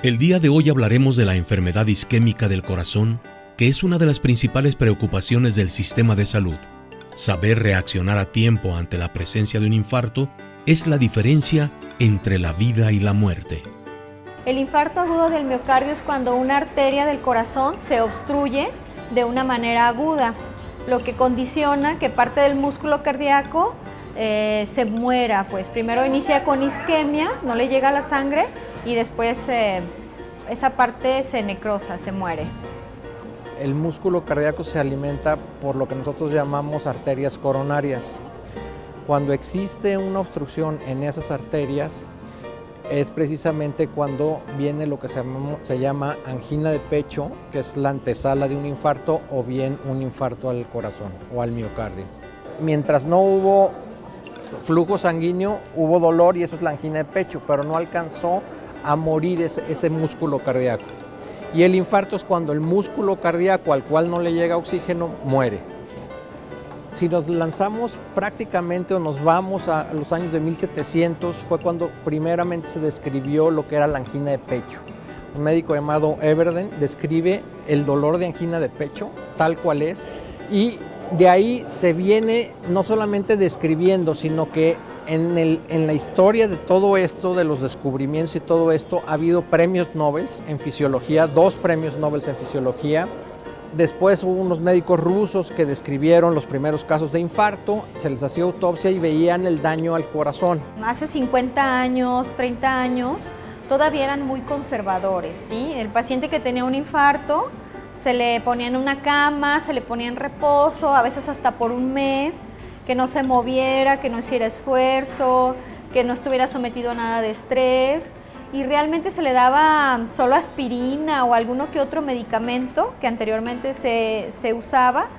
El día de hoy hablaremos de la enfermedad isquémica del corazón, que es una de las principales preocupaciones del sistema de salud. Saber reaccionar a tiempo ante la presencia de un infarto es la diferencia entre la vida y la muerte. El infarto agudo del miocardio es cuando una arteria del corazón se obstruye de una manera aguda, lo que condiciona que parte del músculo cardíaco se muera. Pues primero inicia con isquemia, no le llega la sangre y después esa parte se necrosa, se muere. El músculo cardíaco se alimenta por lo que nosotros llamamos arterias coronarias. Cuando existe una obstrucción en esas arterias, es precisamente cuando viene lo que se llama angina de pecho, que es la antesala de un infarto o bien un infarto al corazón o al miocardio. Mientras no hubo flujo sanguíneo, hubo dolor y eso es la angina de pecho, pero no alcanzó a morir ese músculo cardíaco. Y el infarto es cuando el músculo cardíaco al cual no le llega oxígeno muere. Si nos lanzamos prácticamente o nos vamos a los años de 1700, fue cuando primeramente se describió lo que era la angina de pecho. Un médico llamado Everden describe el dolor de angina de pecho tal cual es, y de ahí se viene no solamente describiendo, sino que en la historia de todo esto, de los descubrimientos y todo esto, ha habido premios Nobel en fisiología, 2 premios Nobel en fisiología. Después hubo unos médicos rusos que describieron los primeros casos de infarto, se les hacía autopsia y veían el daño al corazón. Hace 50 años, 30 años, todavía eran muy conservadores, ¿sí? El paciente que tenía un infarto se le ponía en una cama, se le ponía en reposo, a veces hasta por un mes, que no se moviera, que no hiciera esfuerzo, que no estuviera sometido a nada de estrés, y realmente se le daba solo aspirina o alguno que otro medicamento que anteriormente se usaba,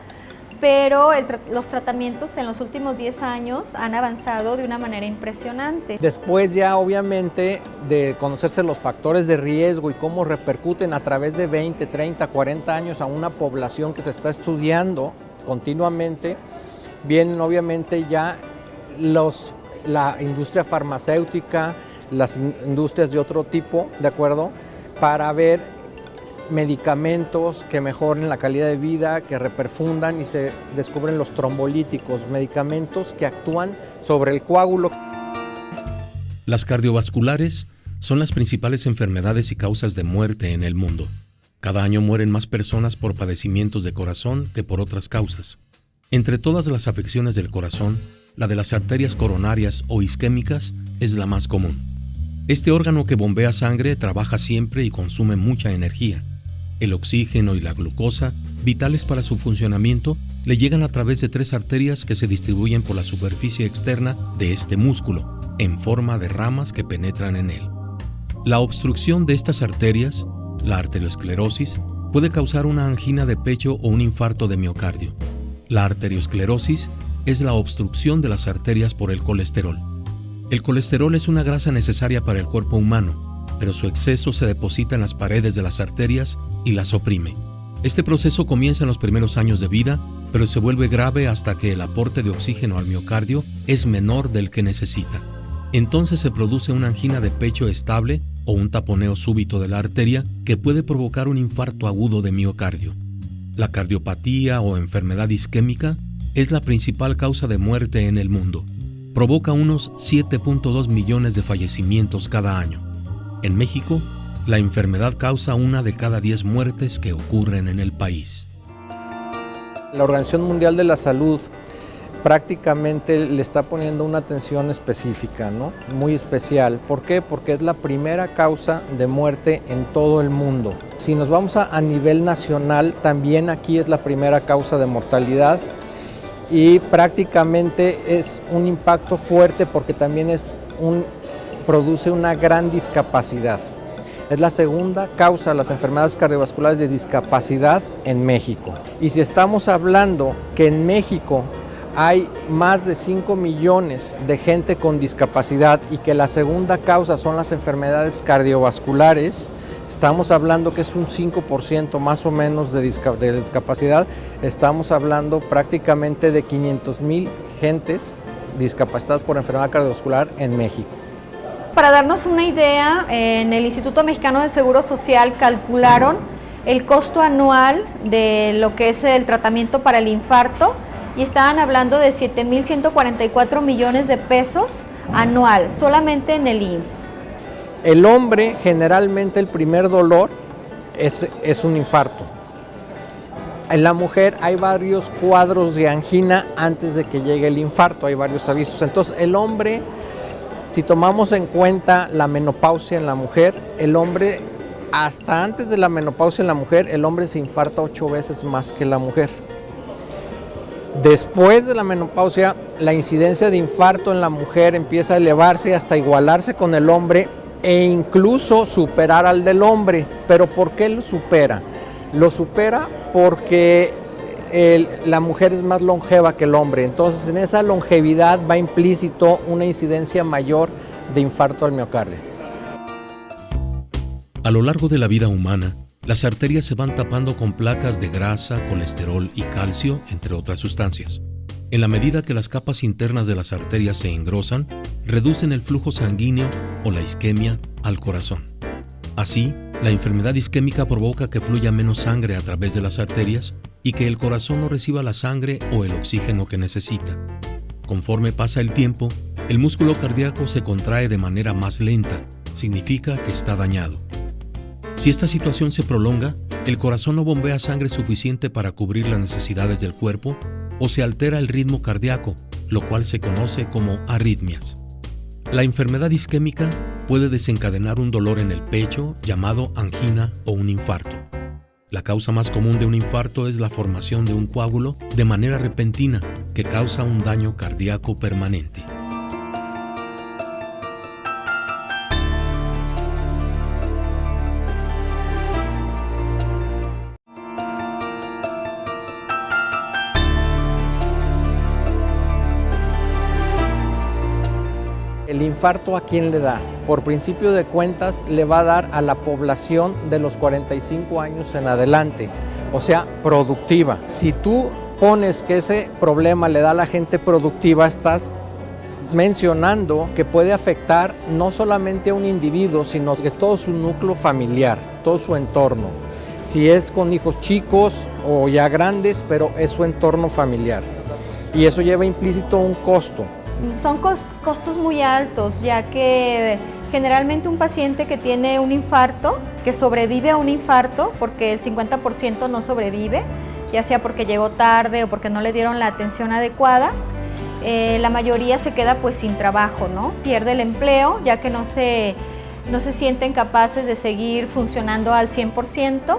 pero los tratamientos en los últimos 10 años han avanzado de una manera impresionante. Después ya obviamente de conocerse los factores de riesgo y cómo repercuten a través de 20, 30, 40 años a una población que se está estudiando continuamente, vienen obviamente ya la industria farmacéutica, las industrias de otro tipo, ¿de acuerdo? Para ver medicamentos que mejoren la calidad de vida, que reperfundan, y se descubren los trombolíticos, medicamentos que actúan sobre el coágulo. Las cardiovasculares son las principales enfermedades y causas de muerte en el mundo. Cada año mueren más personas por padecimientos de corazón que por otras causas. Entre todas las afecciones del corazón, la de las arterias coronarias o isquémicas es la más común. Este órgano que bombea sangre trabaja siempre y consume mucha energía. El oxígeno y la glucosa, vitales para su funcionamiento, le llegan a través de 3 arterias que se distribuyen por la superficie externa de este músculo, en forma de ramas que penetran en él. La obstrucción de estas arterias, la arteriosclerosis, puede causar una angina de pecho o un infarto de miocardio. La arteriosclerosis es la obstrucción de las arterias por el colesterol. El colesterol es una grasa necesaria para el cuerpo humano, pero su exceso se deposita en las paredes de las arterias y las oprime. Este proceso comienza en los primeros años de vida, pero se vuelve grave hasta que el aporte de oxígeno al miocardio es menor del que necesita. Entonces se produce una angina de pecho estable o un taponeo súbito de la arteria que puede provocar un infarto agudo de miocardio. La cardiopatía o enfermedad isquémica es la principal causa de muerte en el mundo. Provoca unos 7.2 millones de fallecimientos cada año. En México, la enfermedad causa 1 de cada 10 muertes que ocurren en el país. La Organización Mundial de la Salud prácticamente le está poniendo una atención específica, ¿no? Muy especial. ¿Por qué? Porque es la primera causa de muerte en todo el mundo. Si nos vamos a nivel nacional, también aquí es la primera causa de mortalidad. Y prácticamente es un impacto fuerte porque también produce una gran discapacidad. Es la segunda causa de las enfermedades cardiovasculares de discapacidad en México. Y si estamos hablando que en México hay más de 5 millones de gente con discapacidad y que la segunda causa son las enfermedades cardiovasculares, estamos hablando que es un 5% más o menos de discapacidad. Estamos hablando prácticamente de 500,000 gentes discapacitadas por enfermedad cardiovascular en México. Para darnos una idea, en el Instituto Mexicano del Seguro Social calcularon el costo anual de lo que es el tratamiento para el infarto y estaban hablando de 7,144 millones de pesos anual, solamente en el IMSS. El hombre, generalmente el primer dolor es un infarto. En la mujer hay varios cuadros de angina antes de que llegue el infarto, hay varios avisos. Entonces el hombre, si tomamos en cuenta la menopausia en la mujer, el hombre, hasta antes de la menopausia en la mujer, el hombre se infarta 8 veces más que la mujer. Después de la menopausia, la incidencia de infarto en la mujer empieza a elevarse hasta igualarse con el hombre e incluso superar al del hombre. ¿Pero por qué lo supera? Lo supera porque la mujer es más longeva que el hombre, entonces en esa longevidad va implícito una incidencia mayor de infarto al miocardio. A lo largo de la vida humana, las arterias se van tapando con placas de grasa, colesterol y calcio, entre otras sustancias. En la medida que las capas internas de las arterias se engrosan, reducen el flujo sanguíneo o la isquemia al corazón. Así, la enfermedad isquémica provoca que fluya menos sangre a través de las arterias y que el corazón no reciba la sangre o el oxígeno que necesita. Conforme pasa el tiempo, el músculo cardíaco se contrae de manera más lenta, significa que está dañado. Si esta situación se prolonga, el corazón no bombea sangre suficiente para cubrir las necesidades del cuerpo o se altera el ritmo cardíaco, lo cual se conoce como arritmias. La enfermedad isquémica puede desencadenar un dolor en el pecho llamado angina o un infarto. La causa más común de un infarto es la formación de un coágulo de manera repentina que causa un daño cardíaco permanente. ¿El infarto a quién le da? Por principio de cuentas le va a dar a la población de los 45 años en adelante, o sea, productiva. Si tú pones que ese problema le da a la gente productiva, estás mencionando que puede afectar no solamente a un individuo, sino que todo su núcleo familiar, todo su entorno. Si es con hijos chicos o ya grandes, pero es su entorno familiar. Y eso lleva implícito un costo. Son costos muy altos, ya que generalmente un paciente que tiene un infarto, que sobrevive a un infarto, porque el 50% no sobrevive, ya sea porque llegó tarde o porque no le dieron la atención adecuada, la mayoría se queda pues sin trabajo, ¿no? Pierde el empleo, ya que no se sienten capaces de seguir funcionando al 100%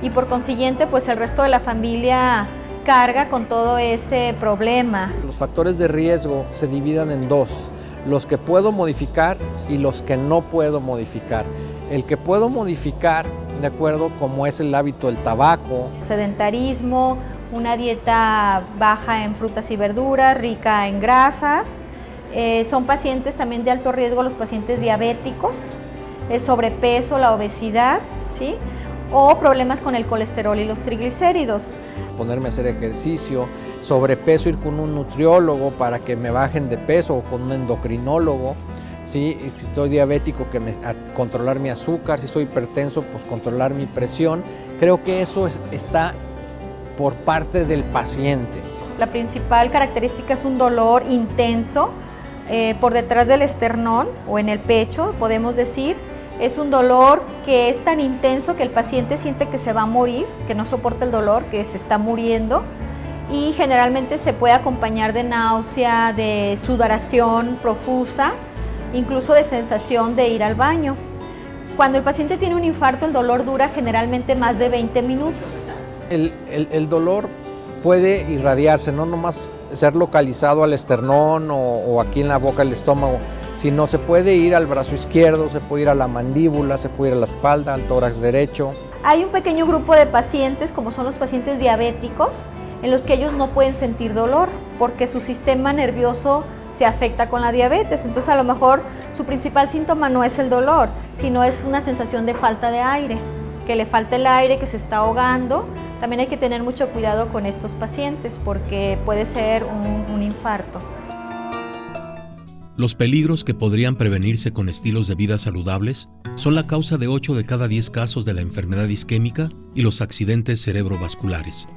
y por consiguiente pues el resto de la familia carga con todo ese problema. Los factores de riesgo se dividen en dos, los que puedo modificar y los que no puedo modificar. El que puedo modificar, de acuerdo, como es el hábito del tabaco, sedentarismo, una dieta baja en frutas y verduras, rica en grasas. Son pacientes también de alto riesgo los pacientes diabéticos, el sobrepeso, la obesidad, ¿sí? O problemas con el colesterol y los triglicéridos. Ponerme a hacer ejercicio, sobrepeso, ir con un nutriólogo para que me bajen de peso o con un endocrinólogo. ¿Sí? Si estoy diabético, controlar mi azúcar, si soy hipertenso, pues controlar mi presión. Creo que eso está por parte del paciente. La principal característica es un dolor intenso por detrás del esternón o en el pecho, podemos decir. Es un dolor que es tan intenso que el paciente siente que se va a morir, que no soporta el dolor, que se está muriendo y generalmente se puede acompañar de náusea, de sudoración profusa, incluso de sensación de ir al baño. Cuando el paciente tiene un infarto, el dolor dura generalmente más de 20 minutos. El dolor puede irradiarse, no nomás ser localizado al esternón o aquí en la boca, el estómago, sino se puede ir al brazo izquierdo, se puede ir a la mandíbula, se puede ir a la espalda, al tórax derecho. Hay un pequeño grupo de pacientes, como son los pacientes diabéticos, en los que ellos no pueden sentir dolor porque su sistema nervioso se afecta con la diabetes. Entonces a lo mejor su principal síntoma no es el dolor, sino es una sensación de falta de aire, que le falta el aire, que se está ahogando. También hay que tener mucho cuidado con estos pacientes porque puede ser un infarto. Los peligros que podrían prevenirse con estilos de vida saludables son la causa de 8 de cada 10 casos de la enfermedad isquémica y los accidentes cerebrovasculares.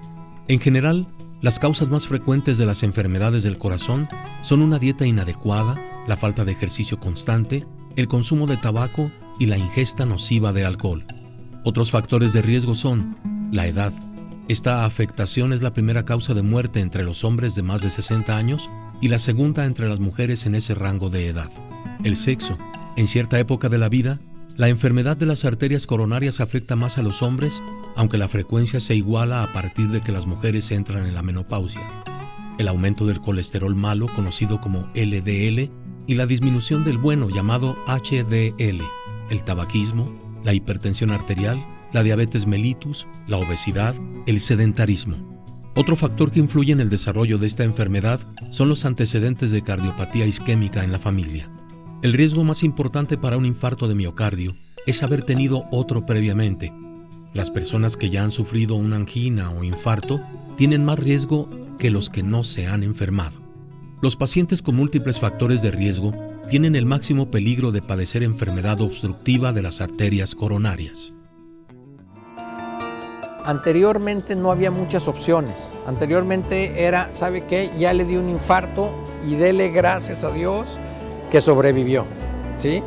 En general, las causas más frecuentes de las enfermedades del corazón son una dieta inadecuada, la falta de ejercicio constante, el consumo de tabaco y la ingesta nociva de alcohol. Otros factores de riesgo son la edad. Esta afectación es la primera causa de muerte entre los hombres de más de 60 años y la segunda entre las mujeres en ese rango de edad. El sexo. En cierta época de la vida, la enfermedad de las arterias coronarias afecta más a los hombres, aunque la frecuencia se iguala a partir de que las mujeres entran en la menopausia. El aumento del colesterol malo, conocido como LDL, y la disminución del bueno, llamado HDL, el tabaquismo, la hipertensión arterial, la diabetes mellitus, la obesidad, el sedentarismo. Otro factor que influye en el desarrollo de esta enfermedad son los antecedentes de cardiopatía isquémica en la familia. El riesgo más importante para un infarto de miocardio es haber tenido otro previamente. Las personas que ya han sufrido una angina o infarto tienen más riesgo que los que no se han enfermado. Los pacientes con múltiples factores de riesgo tienen el máximo peligro de padecer enfermedad obstructiva de las arterias coronarias. Anteriormente no había muchas opciones. Anteriormente era, ¿sabe qué? Ya le dio un infarto y dele gracias a Dios que sobrevivió, ¿sí?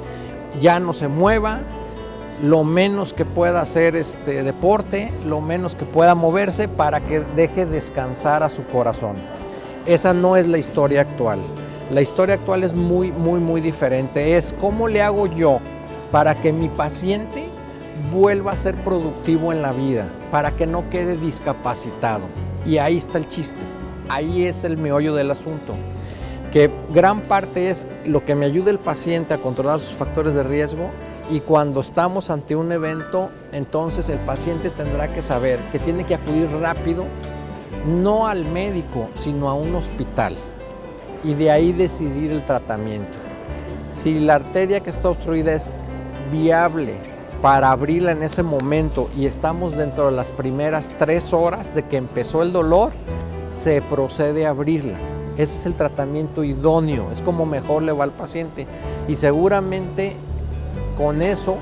Ya no se mueva, lo menos que pueda hacer deporte, lo menos que pueda moverse para que deje descansar a su corazón. Esa no es la historia actual. La historia actual es muy diferente. Es cómo le hago yo para que mi paciente vuelva a ser productivo en la vida, para que no quede discapacitado. Y ahí está el chiste, ahí es el meollo del asunto, que gran parte es lo que me ayuda el paciente a controlar sus factores de riesgo, y cuando estamos ante un evento, entonces el paciente tendrá que saber que tiene que acudir rápido, no al médico, sino a un hospital, y de ahí decidir el tratamiento. Si la arteria que está obstruida es viable para abrirla en ese momento y estamos dentro de las primeras 3 horas de que empezó el dolor, se procede a abrirla. Ese es el tratamiento idóneo, es como mejor le va al paciente, y seguramente con eso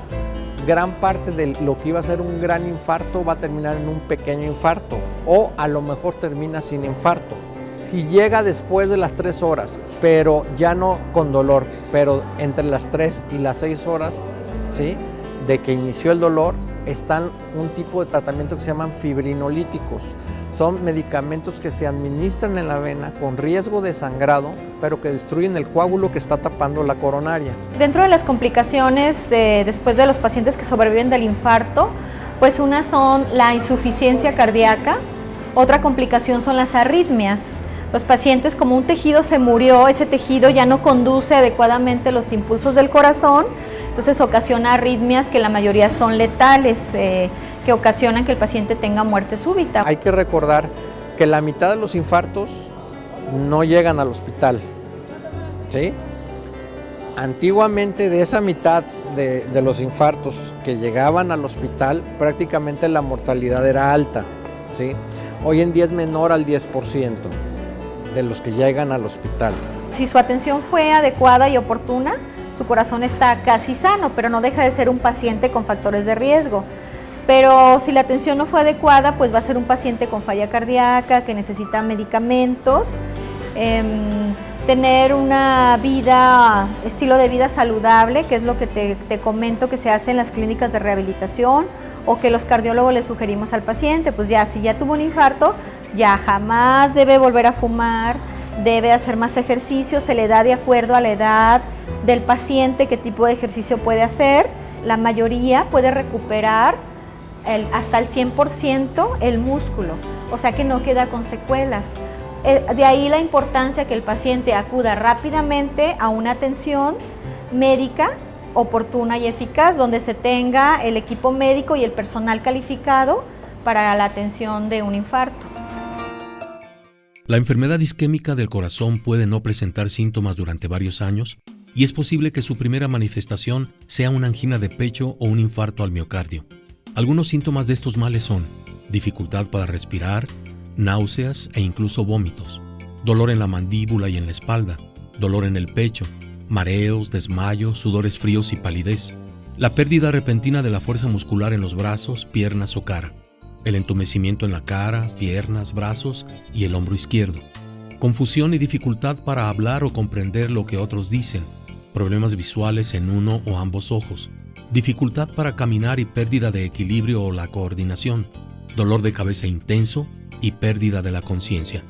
gran parte de lo que iba a ser un gran infarto va a terminar en un pequeño infarto, o a lo mejor termina sin infarto. Si llega después de las 3 horas, pero ya no con dolor, pero entre las 3 y las 6 horas, ¿sí?, de que inició el dolor, están un tipo de tratamiento que se llaman fibrinolíticos. Son medicamentos que se administran en la vena con riesgo de sangrado, pero que destruyen el coágulo que está tapando la coronaria. Dentro de las complicaciones después de los pacientes que sobreviven del infarto, pues una son la insuficiencia cardíaca, otra complicación son las arritmias. Los pacientes, como un tejido se murió, ese tejido ya no conduce adecuadamente los impulsos del corazón, entonces ocasiona arritmias que la mayoría son letales, que ocasionan que el paciente tenga muerte súbita. Hay que recordar que la mitad de los infartos no llegan al hospital, ¿sí? Antiguamente, de esa mitad de los infartos que llegaban al hospital, prácticamente la mortalidad era alta, ¿sí? Hoy en día es menor al 10% de los que llegan al hospital. Si su atención fue adecuada y oportuna, su corazón está casi sano, pero no deja de ser un paciente con factores de riesgo. Pero si la atención no fue adecuada, pues va a ser un paciente con falla cardíaca, que necesita medicamentos, tener una vida, estilo de vida saludable, que es lo que te comento que se hace en las clínicas de rehabilitación o que los cardiólogos le sugerimos al paciente. Pues ya, si ya tuvo un infarto, ya jamás debe volver a fumar, debe hacer más ejercicio, se le da de acuerdo a la edad del paciente qué tipo de ejercicio puede hacer. La mayoría puede recuperar hasta el 100% el músculo, o sea que no queda con secuelas. De ahí la importancia que el paciente acuda rápidamente a una atención médica oportuna y eficaz, donde se tenga el equipo médico y el personal calificado para la atención de un infarto. La enfermedad isquémica del corazón puede no presentar síntomas durante varios años y es posible que su primera manifestación sea una angina de pecho o un infarto al miocardio. Algunos síntomas de estos males son dificultad para respirar, náuseas e incluso vómitos, dolor en la mandíbula y en la espalda, dolor en el pecho, mareos, desmayo, sudores fríos y palidez, la pérdida repentina de la fuerza muscular en los brazos, piernas o cara, el entumecimiento en la cara, piernas, brazos y el hombro izquierdo, confusión y dificultad para hablar o comprender lo que otros dicen, problemas visuales en uno o ambos ojos, dificultad para caminar y pérdida de equilibrio o la coordinación, dolor de cabeza intenso y pérdida de la conciencia.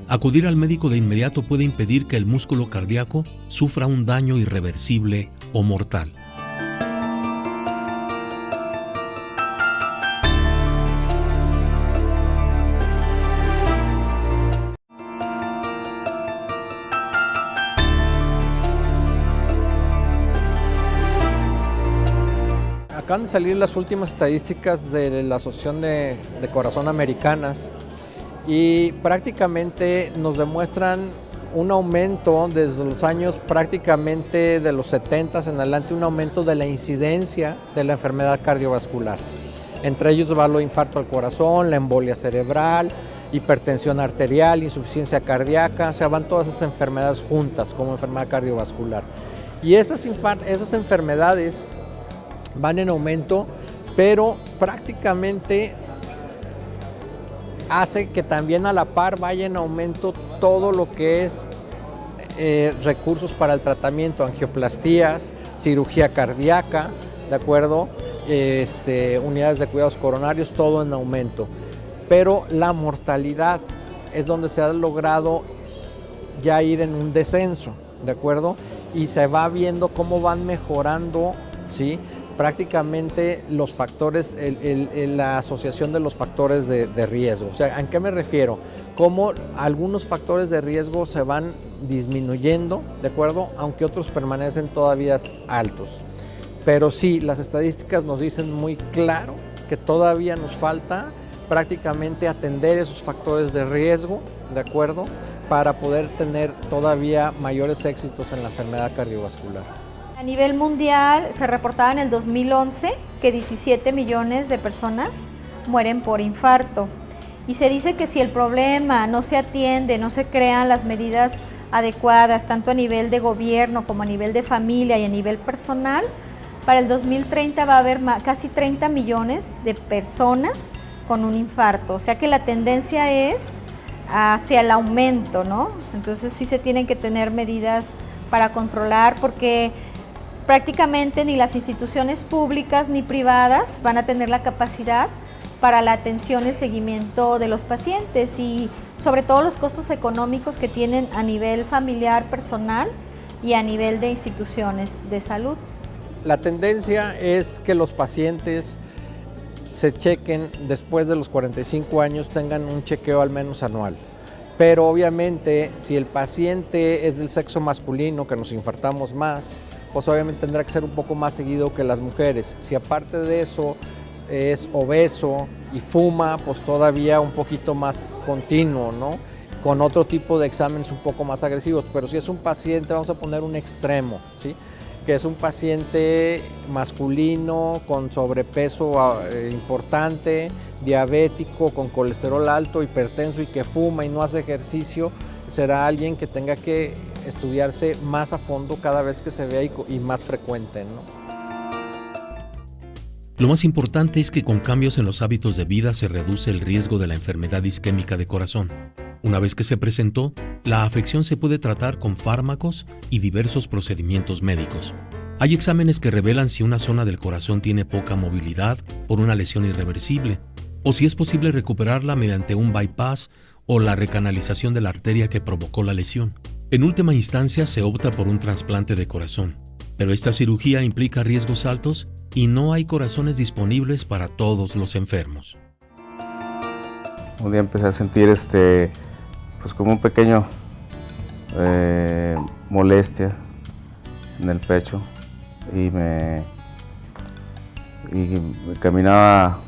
Acudir al médico de inmediato puede impedir que el músculo cardíaco sufra un daño irreversible o mortal. Acaban de salir las últimas estadísticas de la Asociación de Corazón Americanas y prácticamente nos demuestran un aumento desde los años prácticamente de los 70 en adelante, un aumento de la incidencia de la enfermedad cardiovascular. Entre ellos va el infarto al corazón, la embolia cerebral, hipertensión arterial, insuficiencia cardíaca, o sea, van todas esas enfermedades juntas como enfermedad cardiovascular. Y esas enfermedades van en aumento, pero prácticamente hace que también a la par vaya en aumento todo lo que es recursos para el tratamiento, angioplastías, cirugía cardíaca, ¿de acuerdo? Unidades de cuidados coronarios, todo en aumento. Pero la mortalidad es donde se ha logrado ya ir en un descenso, ¿de acuerdo? Y se va viendo cómo van mejorando, ¿sí?, prácticamente los factores, la asociación de los factores de riesgo. O sea, ¿a qué me refiero? Cómo algunos factores de riesgo se van disminuyendo, ¿de acuerdo? Aunque otros permanecen todavía altos. Pero sí, las estadísticas nos dicen muy claro que todavía nos falta prácticamente atender esos factores de riesgo, ¿de acuerdo? Para poder tener todavía mayores éxitos en la enfermedad cardiovascular. A nivel mundial se reportaba en el 2011 que 17 millones de personas mueren por infarto. Y se dice que si el problema no se atiende, no se crean las medidas adecuadas, tanto a nivel de gobierno como a nivel de familia y a nivel personal, para el 2030 va a haber casi 30 millones de personas con un infarto. O sea que la tendencia es hacia el aumento, ¿no? Entonces sí se tienen que tener medidas para controlar, porque prácticamente ni las instituciones públicas ni privadas van a tener la capacidad para la atención y el seguimiento de los pacientes, y sobre todo los costos económicos que tienen a nivel familiar, personal y a nivel de instituciones de salud. La tendencia es que los pacientes se chequen después de los 45 años, tengan un chequeo al menos anual. Pero obviamente si el paciente es del sexo masculino, que nos infartamos más, pues obviamente tendrá que ser un poco más seguido que las mujeres. Si aparte de eso es obeso y fuma, pues todavía un poquito más continuo, ¿no? Con otro tipo de exámenes un poco más agresivos. Pero si es un paciente, vamos a poner un extremo, ¿sí?, que es un paciente masculino con sobrepeso importante, diabético, con colesterol alto, hipertenso y que fuma y no hace ejercicio, será alguien que tenga que estudiarse más a fondo cada vez que se vea y más frecuente, ¿no? Lo más importante es que con cambios en los hábitos de vida se reduce el riesgo de la enfermedad isquémica de corazón. Una vez que se presentó, la afección se puede tratar con fármacos y diversos procedimientos médicos. Hay exámenes que revelan si una zona del corazón tiene poca movilidad por una lesión irreversible, o si es posible recuperarla mediante un bypass o la recanalización de la arteria que provocó la lesión. En última instancia se opta por un trasplante de corazón, pero esta cirugía implica riesgos altos y no hay corazones disponibles para todos los enfermos. Un día empecé a sentir pues como un pequeño molestia en el pecho y me caminaba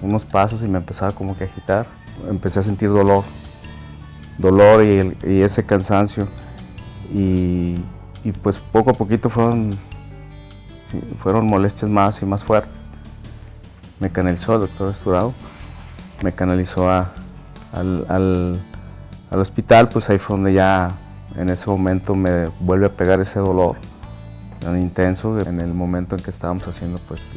unos pasos y me empezaba como que a agitar. Empecé a sentir dolor y ese cansancio y pues poco a poquito fueron molestias más y más fuertes. Me canalizó el doctor Esturado, me canalizó al hospital, pues ahí fue donde ya En ese momento me vuelve a pegar ese dolor tan intenso. En el momento en que estábamos haciendo pues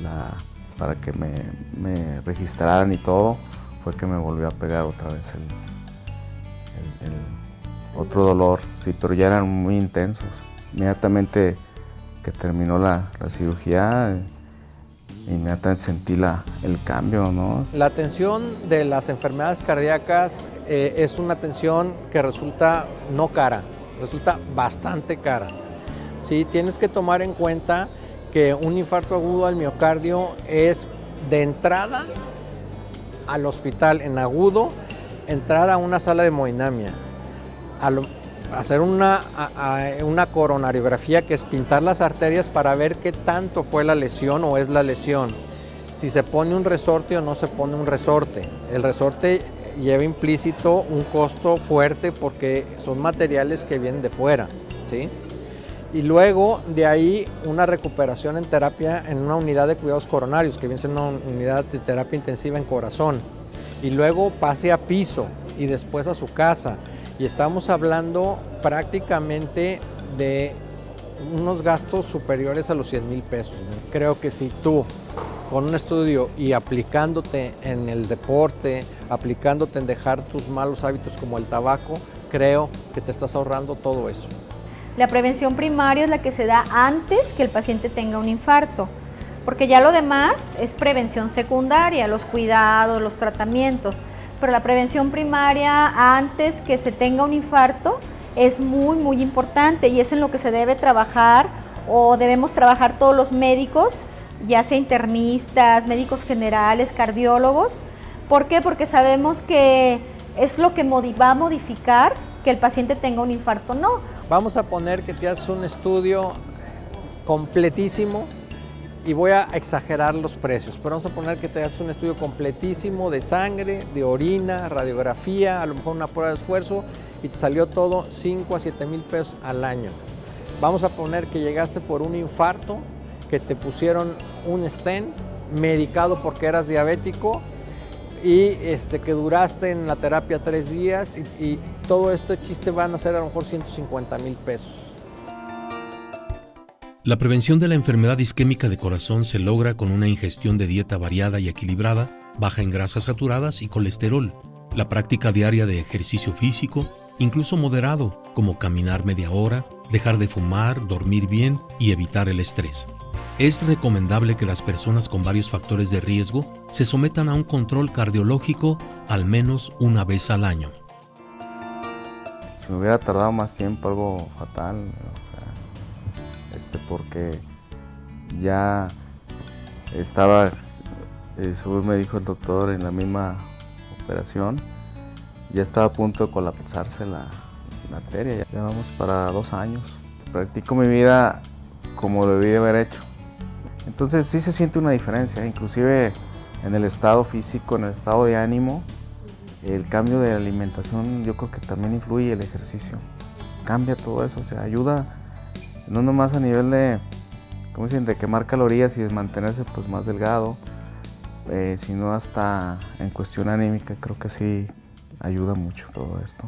para que me registraran y todo, fue que me volvió a pegar otra vez el otro dolor. Sí, pero ya eran muy intensos. Inmediatamente que terminó la cirugía, inmediatamente sentí el cambio, ¿no? La atención de las enfermedades cardíacas es una atención que resulta no cara, resulta bastante cara. Sí, tienes que tomar en cuenta que un infarto agudo al miocardio es de entrada al hospital en agudo, entrar a una sala de hemodinamia, hacer una coronariografía, que es pintar las arterias para ver qué tanto fue la lesión o es la lesión. Si se pone un resorte o no se pone un resorte. El resorte lleva implícito un costo fuerte porque son materiales que vienen de fuera, ¿sí? Y luego de ahí una recuperación en terapia en una unidad de cuidados coronarios, que viene siendo una unidad de terapia intensiva en corazón. Y luego pase a piso y después a su casa. Y estamos hablando prácticamente de unos gastos superiores a los 100,000 pesos. Creo que si tú, con un estudio y aplicándote en el deporte, aplicándote en dejar tus malos hábitos como el tabaco, creo que te estás ahorrando todo eso. La prevención primaria es la que se da antes que el paciente tenga un infarto, porque ya lo demás es prevención secundaria, los cuidados, los tratamientos, pero la prevención primaria antes que se tenga un infarto es muy importante y es en lo que se debe trabajar o debemos trabajar todos los médicos, ya sea internistas, médicos generales, cardiólogos. ¿Por qué? Porque sabemos que es lo que va a modificar que el paciente tenga un infarto. No. Vamos a poner que te haces un estudio completísimo y voy a exagerar los precios, pero vamos a poner que te haces un estudio completísimo de sangre, de orina, radiografía, a lo mejor una prueba de esfuerzo y te salió todo 5 a 7,000 pesos al año. Vamos a poner que llegaste por un infarto, que te pusieron un stent, medicado porque eras diabético y que duraste en la terapia 3 días y todo este chiste van a ser a lo mejor 150,000 pesos. La prevención de la enfermedad isquémica de corazón se logra con una ingestión de dieta variada y equilibrada, baja en grasas saturadas y colesterol, la práctica diaria de ejercicio físico, incluso moderado, como caminar media hora, dejar de fumar, dormir bien y evitar el estrés. Es recomendable que las personas con varios factores de riesgo se sometan a un control cardiológico al menos una vez al año. Si me hubiera tardado más tiempo, algo fatal, porque ya estaba, según me dijo el doctor en la misma operación, ya estaba a punto de colapsarse la arteria. Ya vamos para 2 años. Practico mi vida como debí de haber hecho. Entonces sí se siente una diferencia, inclusive en el estado físico, en el estado de ánimo. El cambio de alimentación yo creo que también influye, el ejercicio. Cambia todo eso, o sea, ayuda no nomás a nivel de, ¿cómo dicen?, de quemar calorías y de mantenerse pues más delgado, sino hasta en cuestión anímica. Creo que sí ayuda mucho todo esto.